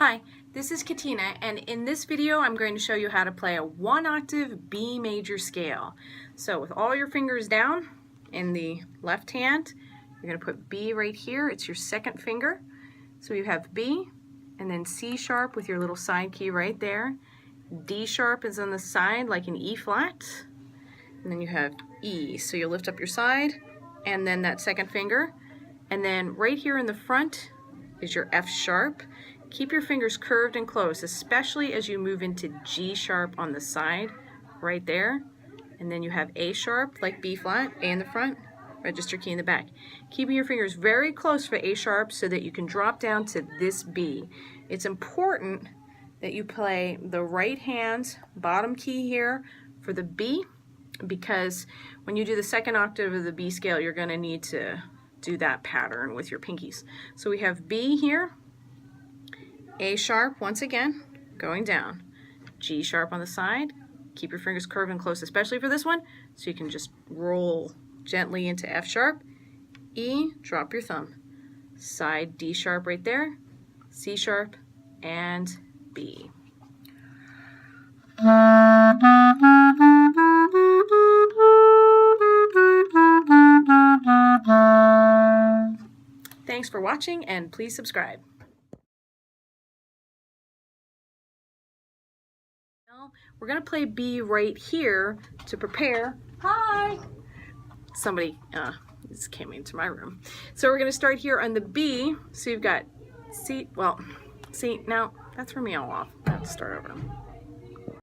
Hi, this is Katina, and in this video I'm going to show you how to play a 1-octave B major scale. So with all your fingers down in the left hand, you're going to put B right here. It's your second finger. So you have B, and then C sharp with your little side key right there. D sharp is on the side like an E flat, and then you have E. So you lift up your side, and then that second finger, and then right here in the front is your F sharp. Keep your fingers curved and close, especially as you move into G sharp on the side, right there. And then you have A sharp, like B flat, A in the front, register key in the back. Keeping your fingers very close for A sharp so that you can drop down to this B. It's important that you play the right hand bottom key here for the B, because when you do the second octave of the B scale, you're going to need to do that pattern with your pinkies. So we have B here, A sharp once again, going down, G sharp on the side. Keep your fingers curved and close, especially for this one, so you can just roll gently into F sharp, E, drop your thumb, side D sharp right there, C sharp, and B. Thanks for watching, and please subscribe. We're going to play B right here to prepare. Hi! Somebody just came into my room. So we're going to start here on the B. So you've got C, well, see, now that threw me all off. I have to start over.